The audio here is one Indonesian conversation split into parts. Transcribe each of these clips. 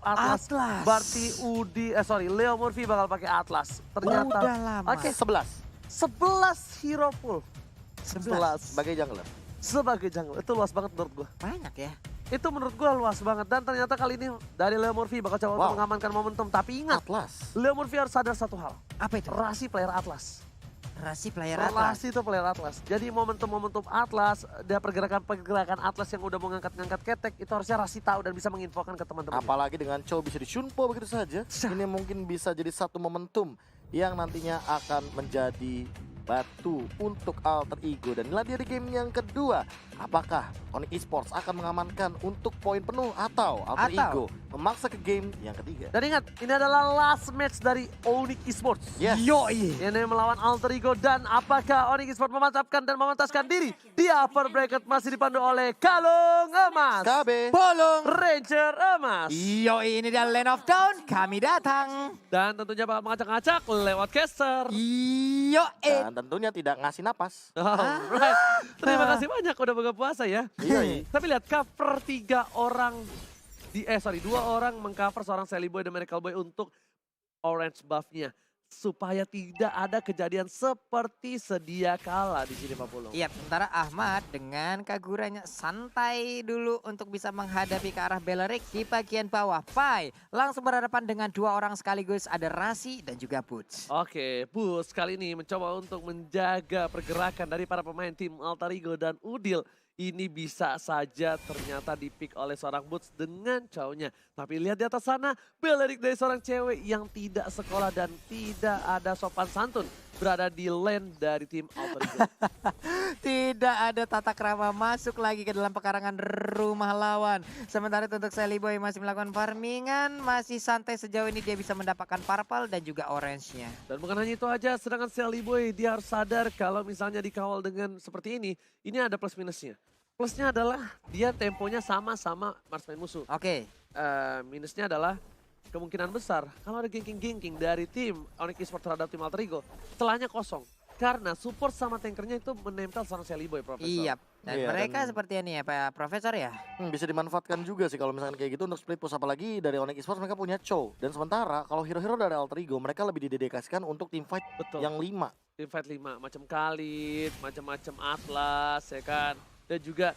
terhadap Atlas. Berarti Leo Murphy bakal pakai Atlas. Ternyata Udah lama. Oke, 11. 11 hero pool. 11 sebagai jungler. Sebagai jungle, itu luas banget menurut gue. Banyak ya. Itu menurut gue luas banget. Dan ternyata kali ini dari Leo Murphy bakal coba untuk mengamankan momentum. Tapi ingat, Atlas. Leo Murphy harus sadar satu hal. Apa itu? Rasi player Atlas. Rasi player Atlas. Rasi itu player Atlas. Jadi momentum-momentum Atlas, dia pergerakan Atlas yang udah mau ngangkat-ngangkat ketek, itu harusnya Rasi tahu dan bisa menginfokan ke teman-teman. Apalagi dengan Chow bisa disunpo begitu saja. Ini mungkin bisa jadi satu momentum yang nantinya akan menjadi batu untuk alter ego. Dan inilah dia di game yang kedua. Apakah Onyx Esports akan mengamankan untuk poin penuh atau alter ego memaksa ke game yang ketiga? Dan ingat, ini adalah last match dari Onyx Esports. Yes. Yoi. Ini melawan alter ego, dan apakah Onyx Esports memantapkan dan memantaskan diri di upper bracket masih dipandu oleh Kalung Emas, KB. Bolong. Ranger Emas. Yoi, ini dia Land of Dawn. Kami datang. Dan tentunya bakal mengacak-ngacak lewat caster. Yoi. Dan tentunya tidak ngasih napas. Alright. Terima kasih banyak udah buka puasa ya. Iya. Tapi lihat cover 2 orang mengcover seorang Sally Boy dan Miracle Boy untuk orange buff-nya. Supaya tidak ada kejadian seperti sedia kala di sini Pak Pulung. Iya, sementara Ahmad dengan Kaguranya santai dulu untuk bisa menghadapi ke arah Belerik di bagian bawah. Pai langsung berhadapan dengan 2 orang sekaligus, ada Rasi dan juga Boots. Oke, Bus kali ini mencoba untuk menjaga pergerakan dari para pemain tim Alter Ego dan Udil. Ini bisa saja ternyata dipick oleh seorang Boots dengan cowoknya. Tapi lihat di atas sana, Belerik dari seorang cewek yang tidak sekolah dan tidak ada sopan santun. Berada di lane dari tim Alter Ego. Tidak ada tata krama masuk lagi ke dalam pekarangan rumah lawan. Sementara itu untuk Sally Boy masih melakukan farmingan, masih santai sejauh ini dia bisa mendapatkan purple dan juga orange-nya. Dan bukan hanya itu aja, sedangkan Sally Boy dia harus sadar kalau misalnya dikawal dengan seperti ini ada plus minusnya. Plusnya adalah dia temponya sama-sama marksman musuh. Oke. Minusnya adalah kemungkinan besar kalau ada ganking-ganking dari tim Onyx Esports terhadap tim Alter Ego, celahnya kosong. Karena support sama tankernya itu menempel seorang Sally Boy, Profesor. Iya. Dan Iya, mereka dan- seperti ini ya Pak Profesor ya. Bisa dimanfaatkan juga sih kalau misalkan kayak gitu untuk split push, apalagi dari Onyx Esports mereka punya Chow. Dan sementara kalau hero-hero dari Alter Ego mereka lebih didedikasikan untuk team fight Betul. yang 5. Tim fight 5, macam Khalid, macam-macam Atlas, ya kan. Dan juga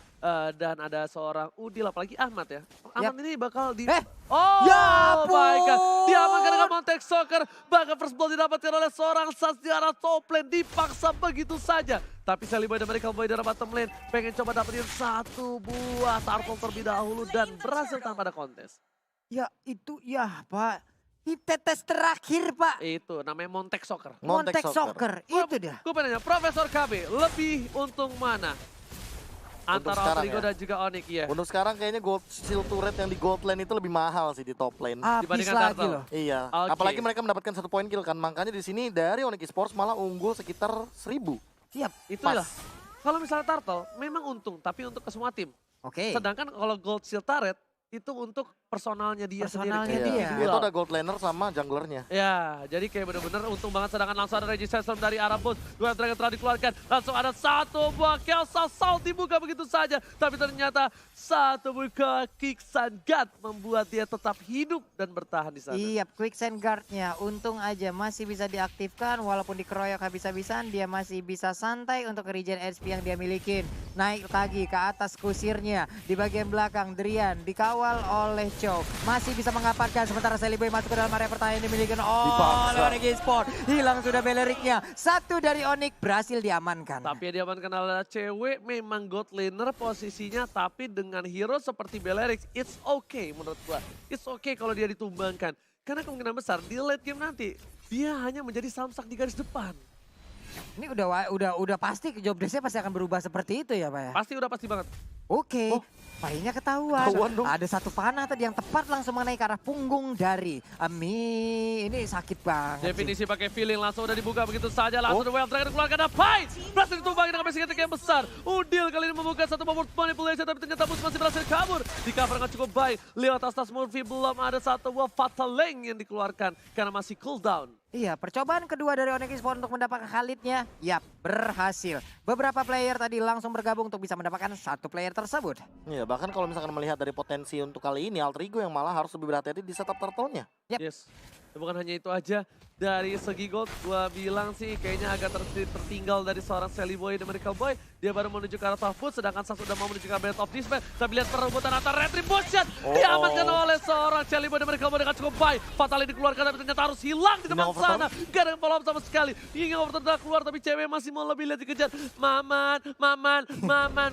dan ada seorang Udil, apalagi Ahmad ya. Ahmad ini bakal di... Oh Ya my god, ampun. diamankan dengan Montek Soccer. Bahkan first blood didapatkan oleh seorang Sas di arah top lane, dipaksa begitu saja. Tapi Sally Boy dan Miracle Boy dari bottom lane pengen coba dapetin 1 buah turtle terlebih dahulu dan berhasil tanpa ada kontes. Ya itu ya Pak. Ini tetes terakhir Pak. Itu namanya Montek Soccer. Montek Soccer. Itu dia. Gue pengen nanya, Profesor KB lebih untung mana? Antara sekarang Alter Ego ya. dan juga Onyx ya. Untuk sekarang kayaknya gold shield turret yang di gold lane itu lebih mahal sih di top lane. Habis Dibandingkan lagi Turtle. loh. Iya, Oke. apalagi mereka mendapatkan 1 poin kill kan. Makanya di sini dari Onyx Esports malah unggul sekitar 1000. Siap. Itulah. Kalau misalnya Turtle memang untung, tapi untuk ke semua tim. Oke. Sedangkan kalau Gold Shield Turret itu untuk personalnya dia Personalnya sendiri. dia. Itu ada gold laner sama junglernya. Ya, jadi kayak bener-bener untung banget. Sedangkan langsung ada Registration dari arah bot. Dua Dragon telah dikeluarkan. Langsung ada 1 buah Kelsa Salt dibuka begitu saja. Tapi ternyata 1 buah Kicksan Guard membuat dia tetap hidup dan bertahan di sana. Iya, Quicksand Guard-nya untung aja masih bisa diaktifkan walaupun dikeroyok habis-habisan dia masih bisa santai untuk regen HP yang dia milikin. Naik lagi ke atas kusirnya di bagian belakang Drian dikawal oleh Chow. Masih bisa mengaparkan sementara Sally Boy masuk ke dalam area pertahanan yang dimiliki oleh Onyx Esports. Hilang sudah Beleriknya. 1 dari Onyx berhasil diamankan. Tapi yang diamankan adalah cewek, memang god laner posisinya, tapi dengan hero seperti Belerix, it's okay menurut gua. It's okay kalau dia ditumbangkan. Karena kemungkinan besar di late game nanti, dia hanya menjadi samsak di garis depan. Ini udah pasti job desk-nya pasti akan berubah seperti itu ya Pak ya? Pasti banget. Oke, Painya ketahuan. Ketahuan dong. Ada 1 panah tadi yang tepat langsung mengenai ke arah punggung dari Ami. Ini sakit banget sih. Definisi pakai feeling langsung udah dibuka begitu saja. Langsung Wild Dragon dikeluarkan. Ada Pai! Berhasil ditumbangin dengan basic attack yang besar. Udil kali ini membuka 1 forward manipulation, tapi ternyata Bus masih berhasil kabur. Di cover nggak cukup baik. Lewat atas Murphy belum ada 1 buah Fatal Lane yang dikeluarkan karena masih cooldown. Iya, percobaan kedua dari Onyx Esports untuk mendapatkan Khalidnya, yap, berhasil. Beberapa player tadi langsung bergabung untuk bisa mendapatkan satu player tersebut. Iya, bahkan kalau misalkan melihat dari potensi untuk kali ini, Alter Ego yang malah harus lebih berhati-hati di setup turtle-nya. Yep. Yes. Dan bukan hanya itu aja, dari segi gold gua bilang sih kayaknya agak tertinggal dari seorang Sally Boy dan Miracle Boy. Dia baru menuju ke arah top foot, sedangkan Sang sudah mau menuju ke Belt of Despair. Tapi lihat perebutan antara Retribution diamankan oleh seorang Sally Boy dan Miracle Boy dengan cukup baik. Fatal dikeluarkan tapi ternyata harus hilang di tempat sana. Gak ada yang follow up sama sekali. Hingga overturn udah keluar tapi cewek masih mau lebih lihat dikejar. Maman.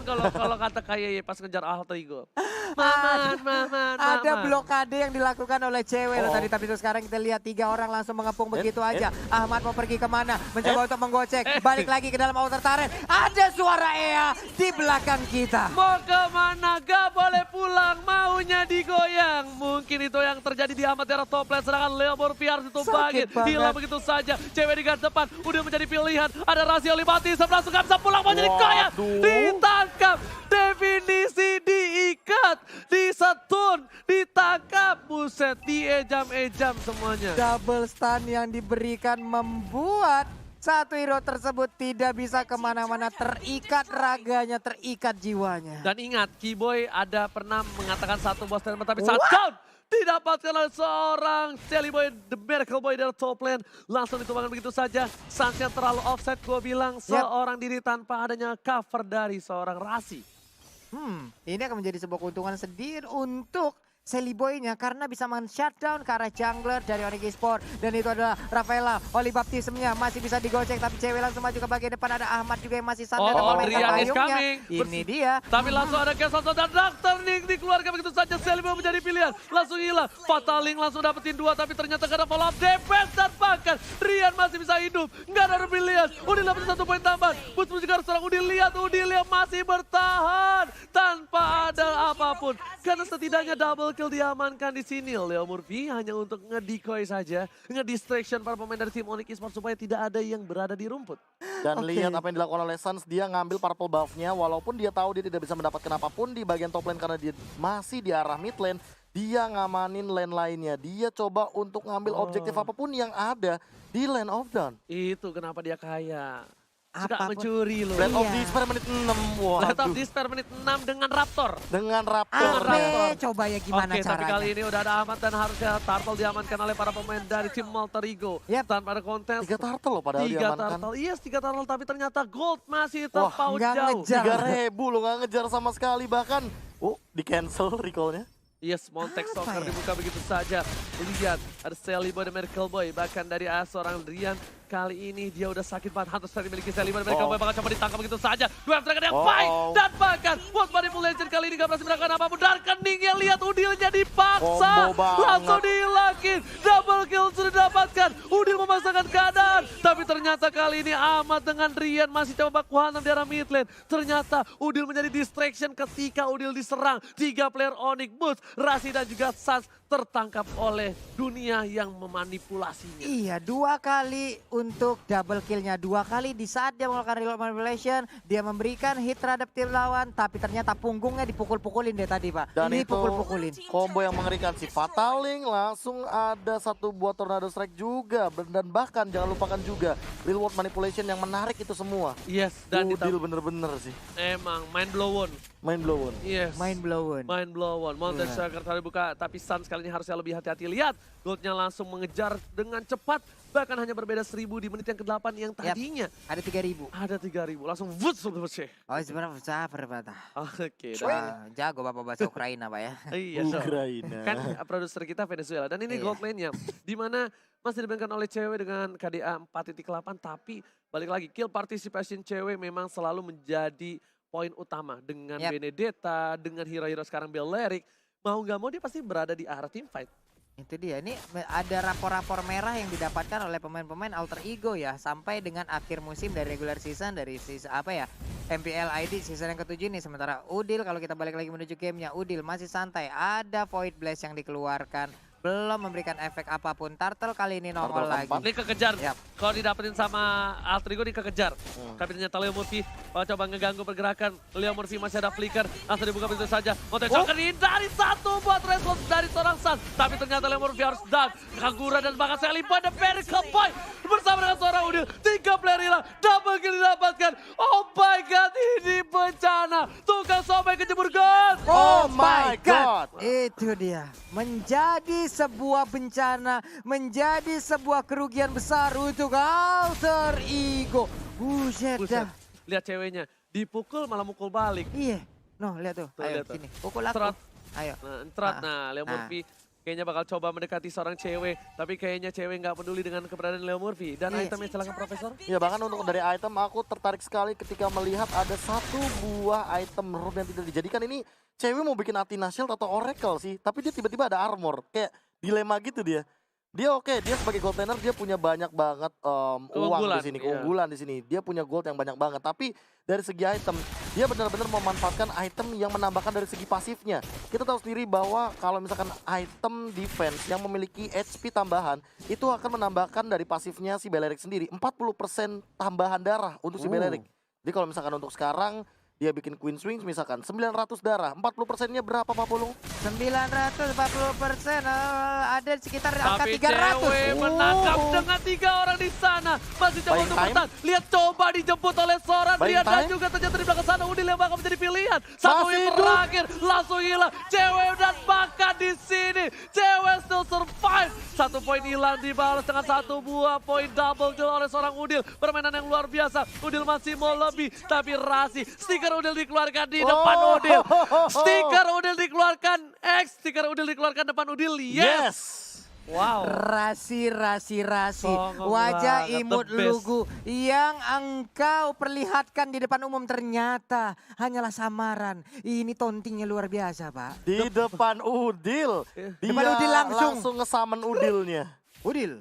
Kalau kata kayak pas ngejar Alter Ego. Maman. Ada blokade yang dilakukan oleh cewek loh tadi, tapi itu sekarang kita lihat 3 orang langsung mengepung begitu aja. Ahmad mau pergi kemana? Mencoba untuk menggocek, balik lagi ke dalam outer turret. Ada suara Ea di belakang kita. Mau kemana? Gak boleh pulang, maunya digoyang. Mungkin itu yang terjadi di Ahmad era top lane, sedangkan Leo Morpheus itu Sakit banget. hilang begitu saja. Cewek di garis depan udah menjadi pilihan. Ada Razia Liberty, langsung gak bisa pulang, mau jadi goyang. Ditangkap, definisi diikat, disetun, ditangkap. Buset, diejam-ejam semuanya. Double stun yang diberikan membuat satu hero tersebut tidak bisa kemana-mana, terikat raganya, terikat jiwanya. Dan ingat, Keyboy ada pernah mengatakan satu boss statement tapi saat down didapatkan oleh seorang Sally Boy, The Miracle Boy dari top lane. Langsung ditumbangkan begitu saja. Sans yang terlalu offset, gue bilang seorang diri tanpa adanya cover dari seorang Rasi. Ini akan menjadi sebuah keuntungan sendiri untuk Sally Boy-nya karena bisa men-shutdown ke arah jungler dari Onyx Esports. Dan itu adalah Rafaela, Oli Baptismnya masih bisa digocek tapi cewek langsung maju ke bagian depan. Ada Ahmad juga yang masih santai dan memainkan Drian is payungnya. coming. Ini dia. Tapi langsung ada Castle dan Doctor Nick dikeluarkan begitu saja. Sally Boy menjadi pilihan. Langsung hilang. Fataling langsung dapetin 2 tapi ternyata gak ada follow up defense dan bahkan Rian masih bisa hidup. Gak ada pilihan. Udil dapat 1 poin tambahan. Boots menuju ke arah seorang Udil. Lihat Udil yang masih bertahan tanpa ada apapun. Karena setidaknya double kill diamankan di sini. Leo Murphy hanya untuk nge-decoy saja, nge-distraction para pemain dari tim Onyx Esports supaya tidak ada yang berada di rumput. Dan lihat apa yang dilakukan oleh Sans, dia ngambil purple buff-nya walaupun dia tahu dia tidak bisa mendapatkan apapun di bagian top lane karena dia masih di arah mid lane. Dia ngamanin lane lainnya, dia coba untuk ngambil objektif apapun yang ada di Land of Dawn. Itu kenapa dia kaya. Suka Apapun. mencuri loh. Land of Iya. Despair menit 6. Wah, Let of Despair menit 6 dengan Raptor. dengan Raptor. Ape, coba ya gimana Oke, tapi caranya. kali ini udah ada Ahmad dan harusnya Turtle diamankan oleh para pemain dari tim Alter Ego. Yep. Tanpa ada kontes. 3 turtle loh padahal 3 diamankan. Turtle, yes 3 Turtle tapi ternyata Gold masih Wah, terpaut nggak jauh. ngejar. 3.000 loh, nggak ngejar sama sekali bahkan. Di cancel recall-nya. Yes, Montek Soccer ya? dibuka begitu saja. Lihat, ada Sally Boy dan Miracle Boy. Bahkan dari seorang Rian, kali ini dia udah sakit banget. Hunter tadi memiliki Sally Boy dan Miracle Boy. Bahkan coba ditangkap begitu saja. Dua Dragon yang fight. Dan bahkan, buat manipulation kali ini gak berhasil melakukan apapun. Dan keningnya lihat Udilnya dipaksa. Combo banget. Langsung dihilangin. Double kill sudah didapatkan. Udil memasangkan keadaan. Tapi ternyata kali ini Ahmad dengan Rian masih coba baku hantam di arah mid lane. Ternyata Udil menjadi distraction ketika Udil diserang. 3 player Onyx Boots, Rasi dan juga Sans tertangkap oleh dunia yang memanipulasinya. Iya, 2 kali untuk double killnya. 2 kali di saat dia melakukan reload manipulation, dia memberikan hit terhadap tim lawan, tapi ternyata punggungnya dipukul-pukulin deh tadi, Pak. Dan Ini itu pukul-pukulin. combo yang mengerikan si Fataling, langsung ada 1 buah Tornado Strike juga. Dan bahkan jangan lupakan juga reward manipulation yang menarik itu semua. Yes, dan Udil bener-bener sih. emang mind blown. Main blown. Yes. Mind blown. Mind blown. Mountain Iya. Striker tadi buka, tapi Sans kali ini harusnya lebih hati-hati. Lihat, Goldnya langsung mengejar dengan cepat. Bahkan hanya berbeda 1000 di menit yang ke-8 yang tadinya Ada 3.000. ada 3000. Langsung vut selesai. Oh, sebenarnya besar berapa? Oke. Jago Bapak bahasa Ukraina, Pak ya. Iya, so. Ukraina. Kan produser kita Venezuela. Dan ini Iya. gold lane-nya. Dimana masih dimainkan oleh cewek dengan KDA 4.8. Tapi balik lagi, kill participation cewek memang selalu menjadi poin utama. Dengan Yap. Benedetta, dengan hero-hero sekarang Belleric. Mau nggak mau dia pasti berada di arah team fight. Itu dia, ini ada rapor-rapor merah yang didapatkan oleh pemain-pemain Alter Ego ya. Sampai dengan akhir musim dari regular season, dari season, MPL ID season yang ke-7 nih. Sementara Udil, kalau kita balik lagi menuju gamenya, Udil masih santai. Ada Void Blast yang dikeluarkan. belum memberikan efek apapun. Turtle kali ini nongol Turtle lagi. keempat. Ini kekejar. Yap. Kalau didapetin sama Alter Ego, ini kekejar. Tapi ternyata Leo Murphy coba ngeganggu pergerakan. Leo Murphy masih ada flicker. Langsung dibuka pintu saja. Mau shocker dihindari satu buat respons dari seorang Sans. Tapi ternyata Leo Murphy harus down. Kagura dan bahkan Sally Point dan Perry ke point. Bersama dengan seorang Udil. 3 player hilang. Double kill didapatkan. Oh my god, ini bencana. Tukang sampai kejebur god. Oh my god. Itu dia. Menjadi sebuah bencana, menjadi sebuah kerugian besar untuk Alter Ego. Buset dah. Buset. Lihat ceweknya. Dipukul malah mukul balik. Iya. No, lihat tuh. Tuh, Ayo lihat tuh. sini. Pukul aku. Trot. Ayo. Nah, entrat. Nah, Leo Murphy kayaknya bakal coba mendekati seorang cewek. Tapi kayaknya cewek nggak peduli dengan keberadaan Leo Murphy. Dan Iya. itemnya celaka Profesor. Ya bahkan untuk dari item aku tertarik sekali ketika melihat ada satu buah item room yang tidak dijadikan. Ini cewek mau bikin Athena Shield atau Oracle sih. Tapi dia tiba-tiba ada armor. Kayak dilema gitu dia. Dia oke, dia sebagai gold laner dia punya banyak banget uang Keunggulan, di sini, iya. keunggulan di sini. Dia punya gold yang banyak banget. Tapi dari segi item, dia benar-benar memanfaatkan item yang menambahkan dari segi pasifnya. Kita tahu sendiri bahwa kalau misalkan item defense yang memiliki HP tambahan, itu akan menambahkan dari pasifnya si Belerik sendiri 40% tambahan darah untuk si Belerik. Jadi kalau misalkan untuk sekarang dia bikin Queen Swings misalkan 900 darah, 40%-nya berapa Pak Pulung? 940%, ada sekitar angka Tapi 300. cewek menangkap dengan 3 orang di sana. Masih coba Buying untuk time. bertahan. Lihat coba dijemput oleh seorang Buying Drian dan time. juga ternyata di belakang sana Udil yang bakal menjadi pilihan. Satu Masih hit hidup. terakhir langsung hilang. Cewek dan bahkan di sini cewek still survive. 1 poin hilang dibalas dengan 1 buah poin double kill oleh seorang Udil. Permainan yang luar biasa. Udil masih mau lebih tapi Rasi stiker Udil dikeluarkan di depan Udil. Stiker Udil dikeluarkan stiker Udil dikeluarkan depan Udil. Yes. Wow. Rasi. Songong Wajah banget, imut the best. lugu yang engkau perlihatkan di depan umum ternyata hanyalah samaran. Ini tauntingnya luar biasa, Pak. Di depan Udil. Dia Depan Udil langsung. ngesamen Udilnya. Udil.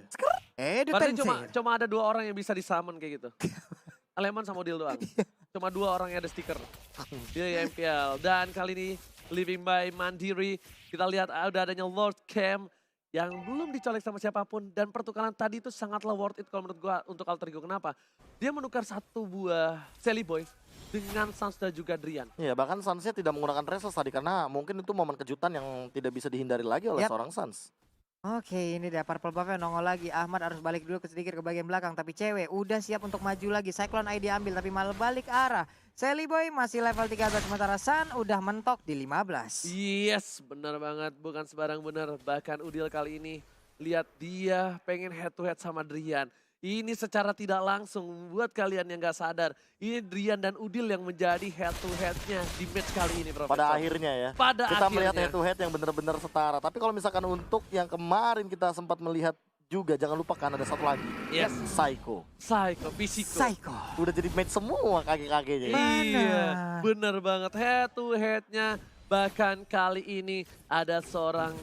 Berarti Tensei. cuma ada 2 orang yang bisa disummon kayak gitu. Aleman sama Udil doang. Cuma 2 orang yang ada stiker. Dia MPL. Dan kali ini Living by Mandiri. Kita lihat udah adanya Lord Cam yang belum dicolek sama siapapun. Dan pertukaran tadi itu sangatlah worth it kalau menurut gua untuk Alter Ego. Kenapa? Dia menukar 1 buah Sally Boy dengan Sans dan juga Drian. Iya, bahkan Sansnya tidak menggunakan Restless tadi karena mungkin itu momen kejutan yang tidak bisa dihindari lagi oleh Yap. seorang Sans. Oke, ini dia purple buff-nya nongol lagi. Ahmad harus balik dulu sedikit ke bagian belakang. Tapi cewek udah siap untuk maju lagi. Cyclone ID ambil tapi malah balik arah. Sally Boy masih level 13 sementara San udah mentok di 15. Yes, benar banget. Bukan sembarang benar. Bahkan Udil kali ini lihat dia pengen head to head sama Drian. Ini secara tidak langsung buat kalian yang gak sadar. Ini Drian dan Udil yang menjadi head to headnya di match kali ini, Profesor. Pada akhirnya ya. Pada Kita akhirnya. melihat head to head yang benar-benar setara. Tapi kalau misalkan untuk yang kemarin kita sempat melihat juga, jangan lupakan ada satu lagi. Yes. Psycho. Psycho, Fisiko. Psycho. Udah jadi match semua kaki-kakinya. Iya, Mana? bener banget. Head to headnya. Bahkan kali ini ada seorang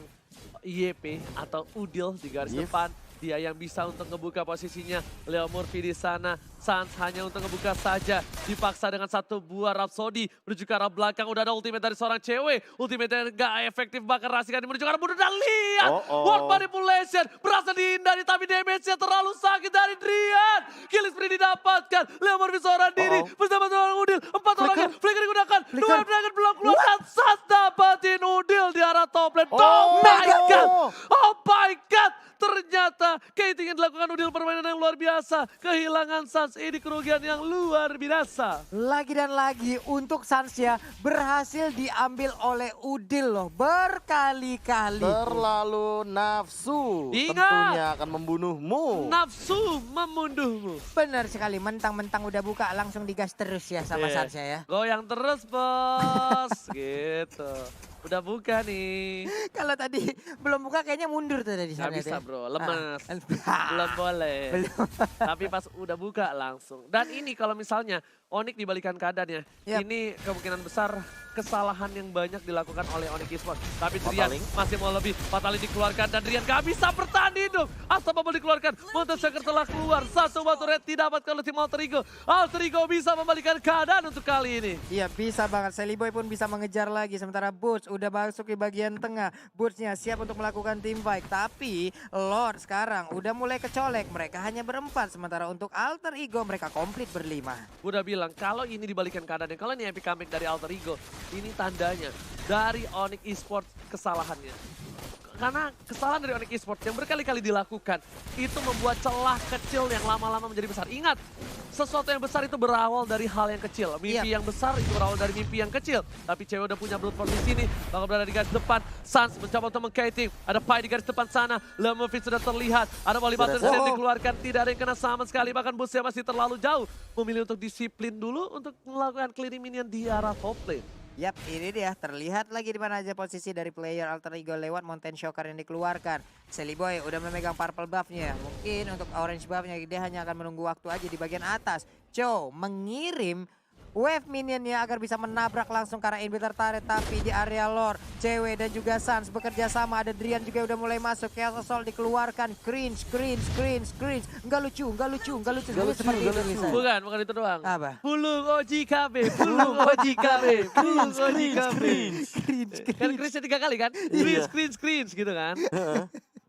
YP atau Udil di garis Yep. depan. Dia yang bisa untuk ngebuka posisinya. Leo Murphy di sana. Sans hanya untuk ngebuka saja. Dipaksa dengan 1 buah Rhapsody. Menuju ke arah belakang. Udah ada ultimate dari seorang cewek. Ultimate yang gak efektif. Bahkan Rasikan menuju ke arah bunuh. Dan lihat. Word manipulation. Berhasil dihindari. Tapi damage-nya terlalu sakit dari Drian. Kill spree didapatkan. Leo Murphy seorang diri. Bersama seorang Udil. 4 orangnya. Flicker digunakan. 2 Dragon belum keluar. Dan Sans dapatin Udil di arah top lane. Oh my god. Oh my god. Ternyata Katie ingin dilakukan Udil permainan yang luar biasa. Kehilangan Sans ini kerugian yang luar biasa. Lagi dan lagi untuk Sansya berhasil diambil oleh Udil loh berkali-kali. Terlalu nafsu. Ingat. Tentunya akan membunuhmu. Nafsu memunduhmu. Benar sekali, mentang-mentang udah buka langsung digas terus ya sama Iya. Sansya ya. Goyang terus bos. Gitu. Udah buka nih. Kalau tadi belum buka kayaknya mundur tuh tadi Gak sana bisa tuh ya. bro, lemes. Ah. Belum boleh. Belum. Tapi pas udah buka langsung. Dan ini kalau misalnya Onyx dibalikan keadaannya. Yap. Ini kemungkinan besar kesalahan yang banyak dilakukan oleh Onyx Esports. Tapi Drian Fataling. masih mau lebih. Fataling dikeluarkan dan Drian gak bisa bertahan hidup. Asap bubble dikeluarkan. Monteshaker telah keluar. Satu batu red didapatkan oleh tim Alter Ego. Alter Ego bisa membalikan keadaan untuk kali ini. Iya bisa banget, Seliboy pun bisa mengejar lagi. Sementara Boots udah masuk di bagian tengah. Bootsnya siap untuk melakukan team fight. Tapi Lord sekarang udah mulai kecolek. Mereka hanya berempat. Sementara untuk Alter Ego mereka komplit berlima. Udah bilang kalau ini dibalikan keadaannya. Kalau ini epic comeback dari Alter Ego. Ini tandanya dari Onyx Esports kesalahannya. Karena kesalahan dari Onyx Esports yang berkali-kali dilakukan itu membuat celah kecil yang lama-lama menjadi besar. Ingat, sesuatu yang besar itu berawal dari hal yang kecil. Mimpi yang besar itu berawal dari mimpi yang kecil. Tapi cewek udah punya blood force di sini, bakal berada di garis depan. Sans mencoba untuk meng-kiting. Ada Pai di garis depan sana. Lemovic sudah terlihat. Ada volley button set dikeluarkan. Tidak ada yang kena sama sekali. Bahkan busnya masih terlalu jauh. Memilih untuk disiplin dulu untuk melakukan clearing minion di arah top lane. Yap, ini dia terlihat lagi di mana aja posisi dari player Alter Ego lewat Mountain Shocker yang dikeluarkan. Seliboy udah memegang purple buff-nya. Mungkin untuk orange buff-nya dia hanya akan menunggu waktu aja di bagian atas. Joe mengirim wave minionnya agar bisa menabrak langsung ke arah inhibitor turret, tapi di area lore Cewek dan juga Sans bekerja sama. Ada Drian juga udah mulai masuk. Chaos Assault dikeluarkan. Cringe. Enggak lucu. Seperti itu tulisannya. Bukan itu doang. Apa? Pulung OJKB, pulung OJKB, pulung OJKB. Kan cringe 3 kali kan? Cringe gitu kan?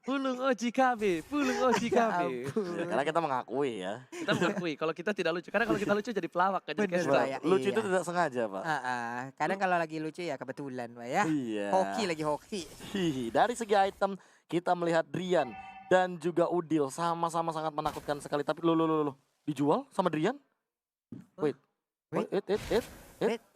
Pulung OJKB, pulung OJKB. Ya, karena kita mengakui ya. Kita mengakui kalau kita tidak lucu. Karena kalau kita lucu jadi pelawak kan. Jadi Bener, caster. Pak, ya. Lucu Iya. itu tidak sengaja, Pak. Kadang kalau lagi lucu ya kebetulan Pak ya. Iya. Hoki. Hihi, dari segi item kita melihat Drian dan juga Udil sama-sama sangat menakutkan sekali. Tapi lo dijual sama Drian? Wait.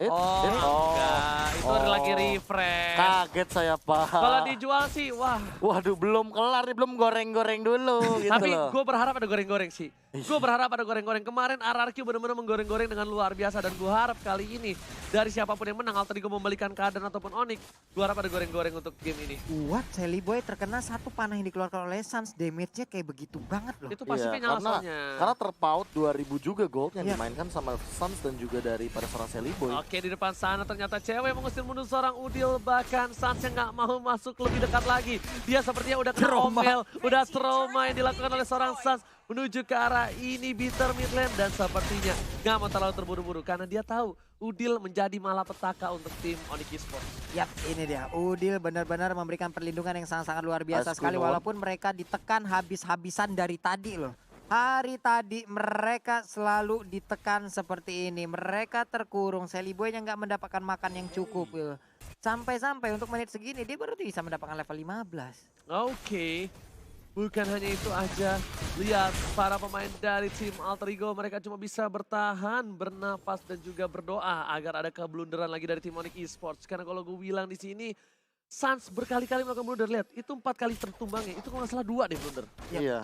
Oh, enggak. Itu lagi refresh. Kaget saya, Pak. Kalau dijual sih, wah. Waduh, belum kelar nih, belum goreng-goreng dulu gitu Tapi loh. gue berharap ada goreng-goreng sih. Gue berharap ada goreng-goreng. Kemarin RRQ benar-benar menggoreng-goreng dengan luar biasa. Dan gue harap kali ini dari siapapun yang menang, Alter Ego membalikan keadaan ataupun Onyx. Gue harap ada goreng-goreng untuk game ini. What? Seliboy terkena satu panah yang dikeluarkan oleh Sans. Damage-nya kayak begitu banget loh. Itu pasifnya nyala soalnya. Karena terpaut 2000 juga gold yang dimainkan sama Suns dan juga dari pada seorang Seliboy. Oke, di depan sana ternyata cewek mengusir mundur seorang Udil. Bahkan Sans yang gak mau masuk lebih dekat lagi. Dia sepertinya udah kena omel, udah trauma yang dilakukan oleh seorang Sans. Menuju ke arah inhibitor mid lane. Dan sepertinya gak mau terlalu terburu-buru. Karena dia tahu Udil menjadi malapetaka untuk tim Onyx Esports. Yap, ini dia. Udil benar-benar memberikan perlindungan yang sangat-sangat luar biasa sekali. Walaupun mereka ditekan habis-habisan dari tadi loh. Hari tadi mereka selalu ditekan seperti ini. Mereka terkurung. Seliboy yang nggak mendapatkan makan yang cukup. Sampai-sampai untuk menit segini dia baru bisa mendapatkan level 15. Oke. Bukan hanya itu aja, lihat para pemain dari tim Alter Ego, mereka cuma bisa bertahan, bernafas dan juga berdoa agar ada keblunderan lagi dari tim Onyx Esports. Karena kalau gue bilang di sini, Sans berkali-kali melakukan blunder, lihat itu 4 kali tertumbangnya, itu kalau nggak salah 2 deh blunder. Iya.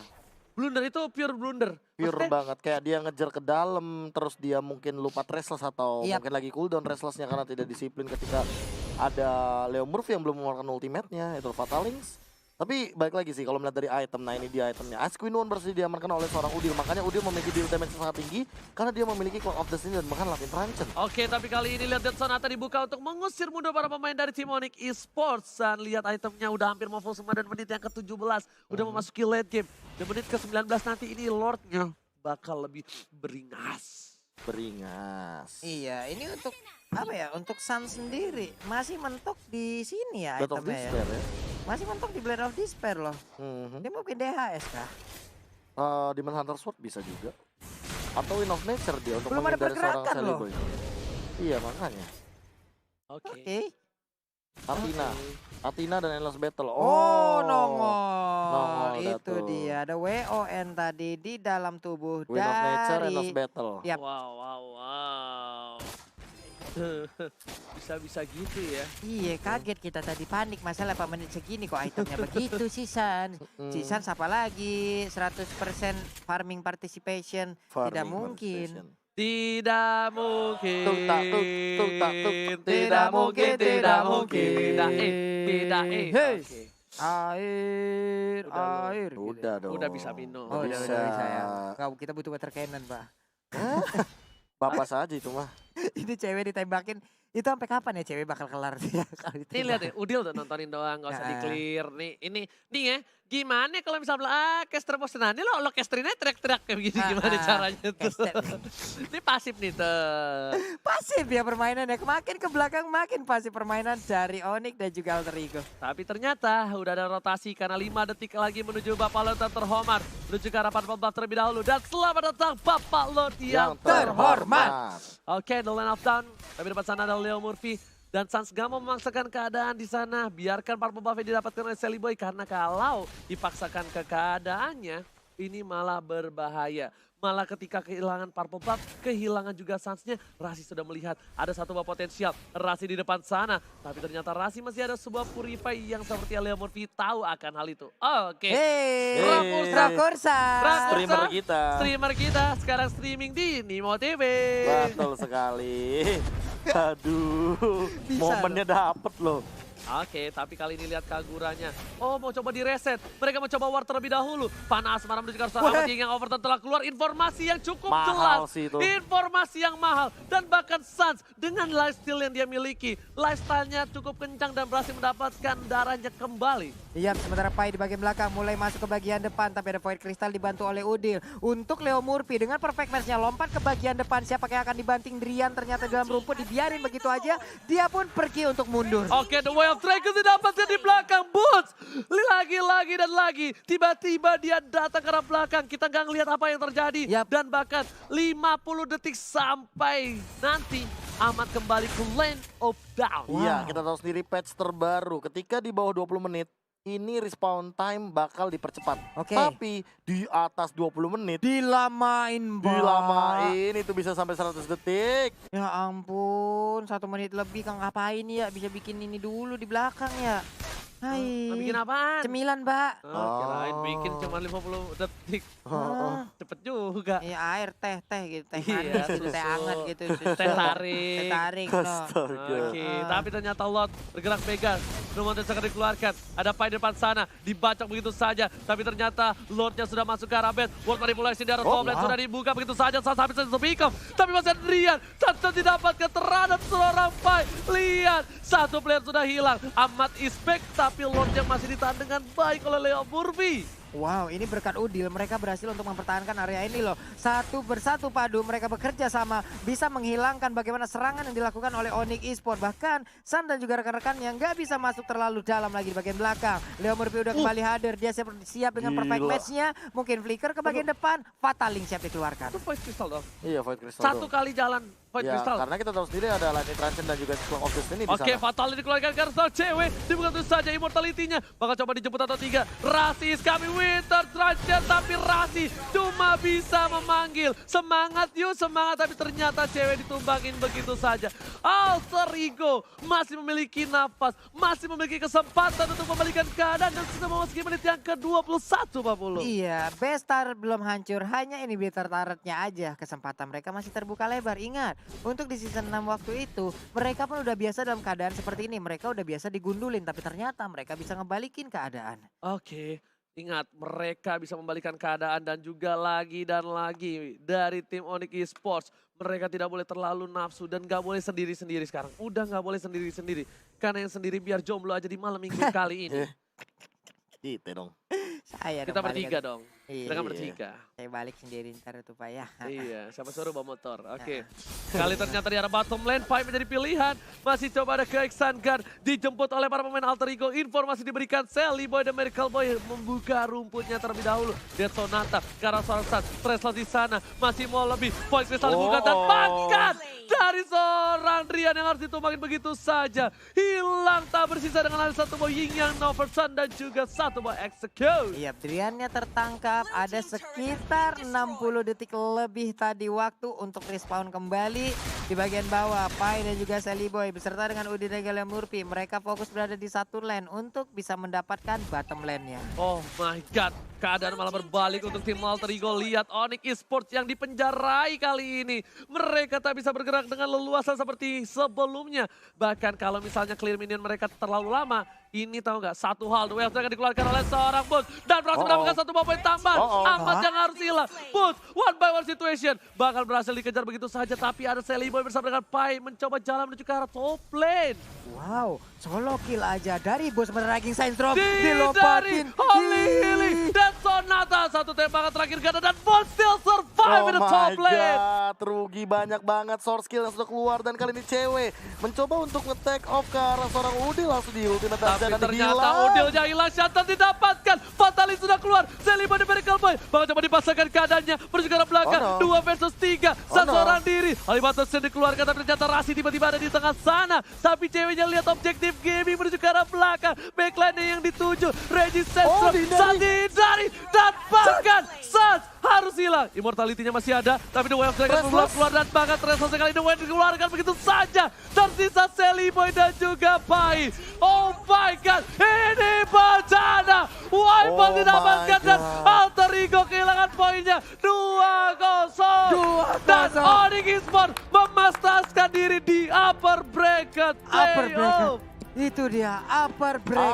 Blunder itu pure blunder. Pure banget, kayak dia ngejar ke dalam, terus dia mungkin lupa restless atau mungkin lagi cooldown restlessnya karena tidak disiplin ketika ada Leo Murphy yang belum mengeluarkan ultimate-nya, itu Fatalings. Tapi balik lagi sih kalau melihat dari item, nah ini dia itemnya. Ice Queen One berhasil diamankan oleh seorang Udil, makanya Udil memiliki deal damage yang sangat tinggi karena dia memiliki Clock of Destiny dan bahkan Latin Rancen. Oke, tapi kali ini lihat Dead Sonata dibuka untuk mengusir mundur para pemain dari tim Onyx Esports. Dan lihat itemnya udah hampir mau full semua dan menit yang ke-17 udah memasuki late game. Dan menit ke-19 nanti ini Lordnya bakal lebih beringas. Iya, ini untuk apa ya? Untuk Sun sendiri masih mentok di sini ya Blade of itemnya Despair ya. ya. Masih mentok di Blade of Despair loh. Dia mungkin DHS kah? Demon Hunter Sword bisa juga. Atau Wind of Nature dia untuk Belum ada menghindari seorang pergerakan loh. Seliboy. Iya makanya. Oke. Athena dan Endless Battle. Nongol. Itu tuh. dia. Ada WON tadi di dalam tubuh Wind of Nature, dari Endless Battle. Yap. Wow. Bisa-bisa gitu ya. Iya, kaget kita tadi panik masalah 8 menit segini kok itemnya begitu sih San. Si San apa lagi? 100% farming participation. Tidak mungkin. Tidak mungkin. Tidak mungkin. Tidak. Hey. Oke. Air. Udah dong. Udah bisa minum. Oh, udah Bisa. bisa ya. Nggak, kita butuh water cannon, Pak. Bapak saja itu mah. Ini cewek ditembakin, itu sampai kapan ya cewek bakal kelar dia kalau Nih lihat ditembak? deh, Udil tuh nontonin doang, gak usah Heeh. di-clear. Nih ya, gimana kalau misalnya caster bosenan, ini lo casterinnya teriak-teriak kayak begini, gimana Heeh, caranya tuh. caster. Ini pasif nih tuh. Pasif ya permainannya, makin ke belakang makin pasif permainan dari Onyx dan juga Alter Ego. Tapi ternyata udah ada rotasi karena 5 detik lagi menuju Bapak Lot yang terhormat. Menuju ke arah 14 terlebih dahulu. Dan selamat datang Bapak Lot yang terhormat. Oke, the line of down. Tapi depan sana ada Leo Murphy. Dan Sans gak mau memaksakan keadaan di sana. Biarkan purple buff didapatkan oleh Sally Boy. Karena kalau dipaksakan ke keadaannya, ini malah berbahaya. Malah ketika kehilangan purple buff, kehilangan juga Sans-nya. Rasi sudah melihat ada satu buah potensial. Rasi di depan sana. Tapi ternyata Rasi masih ada sebuah purify yang seperti Leo Murphy tahu akan hal itu. Oke. Hey, Rakursa. Rakursa. Streamer kita. Streamer kita sekarang streaming di Nimo TV. Betul sekali. Aduh, Bisa momennya dapet loh. Oke, tapi kali ini lihat Kaguranya. Oh, mau coba direset. Mereka mau coba war terlebih dahulu. Panas marah menuju ke arah Wah. King yang overturn telah keluar. Informasi yang cukup Mahal jelas. sih itu. Informasi yang mahal. Dan bahkan Sans dengan lifestyle yang dia miliki. Lifestyle-nya cukup kencang dan berhasil mendapatkan darahnya kembali. Iya, sementara Pai di bagian belakang mulai masuk ke bagian depan. Tapi ada Void Crystal dibantu oleh Udil. Untuk Leo Murphy dengan perfect match-nya lompat ke bagian depan. Siapa yang akan dibanting Drian ternyata dalam rumput dibiarin begitu aja. Dia pun pergi untuk mundur. Oke, the Way of Dragon didapatkan di belakang Boots. Lagi dan lagi. Tiba-tiba dia datang ke arah belakang. Kita nggak ngelihat apa yang terjadi. Yap. Dan bahkan 50 detik sampai nanti Ahmad kembali ke Land of Down. Iya, kita tahu sendiri patch terbaru. Ketika di bawah 20 menit, ini respawn time bakal dipercepat. Oke. Tapi di atas 20 menit, Dilamain, Mbak. dilamain itu bisa sampai 100 detik. Ya ampun, 1 menit lebih Kang ngapain ya? Bisa bikin ini dulu di belakang ya. Hai. Bikin apaan? Cemilan, Mbak. Oh, kirain bikin cuma 50 detik. Ah, Cepet juga. iya air teh gitu, teh Iya, manis gitu, teh susu. hangat gitu, susu. Teh tarik. Teh tarik, no. Astaga. Oke, Ah. tapi ternyata Lot bergerak Vegas. Numontes akan dikeluarkan. Ada Pai di depan sana. Dibacok begitu saja. Tapi ternyata Lordnya sudah masuk ke arah bed. World Manipulation di arah top lane wow. sudah dibuka begitu saja. Sans habis satu pick up. Tapi masih ada Rian. Sans didapatkan terhadap seorang Pai. Lihat, satu player sudah hilang. Ahmad is back. Tapi Lordnya masih ditahan dengan baik oleh Leo Murphy. Wow, ini berkat Udil mereka berhasil untuk mempertahankan area ini loh. Satu bersatu padu mereka bekerja sama bisa menghilangkan bagaimana serangan yang dilakukan oleh Onyx Esports. Bahkan San dan juga rekan-rekan yang nggak bisa masuk terlalu dalam lagi di bagian belakang. Leo Murphy udah kembali hadir, dia siap dengan perfect Gila. match-nya. Mungkin flicker ke bagian depan, Fatal Link siap dikeluarkan. Itu Void Crystal dong. Iya, Void Crystal. Satu dong. kali jalan Void Ya, Crystal. karena kita tahu sendiri ada Lightning Transcend dan juga Clone of Destiny di Oke, sana. Fatal dikeluarkan karena soal cewek. Dibuka terus saja immortality-nya. Bakal coba dijemput atau tiga. Rasi is coming Winter Truncheon. Tapi Rasi cuma bisa memanggil. Semangat yuk, semangat. Tapi ternyata cewek ditumbangin begitu saja. Alter Ego masih memiliki nafas. Masih memiliki kesempatan untuk membalikan keadaan. Dan sudah memasuki menit yang ke-21, Pak Pulu. Iya, Bestar belum hancur, hanya ini bitter turretnya aja. Kesempatan mereka masih terbuka lebar. Ingat, untuk di season 6 waktu itu, mereka pun udah biasa dalam keadaan seperti ini. Mereka udah biasa digundulin, tapi ternyata mereka bisa ngebalikin keadaan. Oke, ingat mereka bisa membalikan keadaan dan juga lagi dan lagi dari tim Onyx Esports. Mereka tidak boleh terlalu nafsu dan gak boleh sendiri-sendiri sekarang. Udah gak boleh sendiri-sendiri. Karena yang sendiri biar jomblo aja di malam minggu kali ini. Gitu dong. Saya Kita dong balik bertiga aja. dong. Iya, Kita kan Iya. bertiga. saya balik sendiri ntar itu Pak ya. Iya, siapa suruh bawa motor. Oke. Kali ternyata di arah bottom lane, Pai menjadi pilihan. Masih coba ada ke Xangar. Dijemput oleh para pemain Alter Ego. Informasi diberikan Sally Boy dan Miracle Boy membuka rumputnya terlebih dahulu. Dead Sonata ke arah Sorsan. Stressless di sana. Masih mau lebih. Void Crystal dibuka dan makan dari seorang Rian yang harus ditumbangin begitu saja. Hilang tak bersisa dengan ada satu boy Ying Yang Noverson dan juga satu boy Execute. Iya, Driannya tertangkap. Ada sekitar 60 detik lebih tadi waktu untuk respawn kembali di bagian bawah. Pai dan juga Sally Boy beserta dengan Udi dan Leo Murphy. Mereka fokus berada di satu lane untuk bisa mendapatkan bottom lane-nya. Oh my god. keadaan malah berbalik untuk tim Alter Ego. Lihat Onyx Esports yang dipenjarai kali ini. Mereka tak bisa bergerak dengan leluasa seperti sebelumnya. Bahkan kalau misalnya clear minion mereka terlalu lama, ini tahu nggak, satu hal, duel akan dikeluarkan oleh seorang Boots dan berhasil mendapatkan satu poin tambahan. Amat yang harus hilang. Boots, one by one situation. Bakal berhasil dikejar begitu saja, tapi ada Sally Boy bersama dengan Pai mencoba jalan menuju ke arah top lane. Wow, solo kill aja dari bos meneraging Saints Drop. Dari Dilompatin. Holy Healy dan Sonata. Satu tembakan terakhir ganda dan Boots still survive in the top lane. Rugi banyak banget source skill yang sudah keluar dan kali ini cewek mencoba untuk nge-take off ke arah seorang Udil langsung di ultimate Tapi dan ternyata hilang. Udilnya hilang, Shantan didapatkan. Fatalis sudah keluar, Sally Boy di Miracle Boy. Bakal coba dipasangkan keadaannya, menuju ke arah belakang. 2 versus 3, satu orang diri. Alibatos yang dikeluarkan, tapi ternyata Rasi tiba-tiba ada di tengah sana. Tapi ceweknya lihat objektif gaming menuju ke arah belakang. Backline yang dituju, Resistance saat dihindari. Dan bahkan Sans harus hilang. Immortality-nya masih ada, tapi The Way of Dragon belum keluar dan bahkan Threshold sekali The Way dikeluarkan begitu saja. Tersisa Sally Boy dan juga Pai. Oh my god, ini bencana. Wipeout didapatkan dan Alter Ego kehilangan poinnya 2-0. Dan Onyx Esports memastaskan diri di upper bracket. Upper bracket. Playoff. Itu dia upper bracket.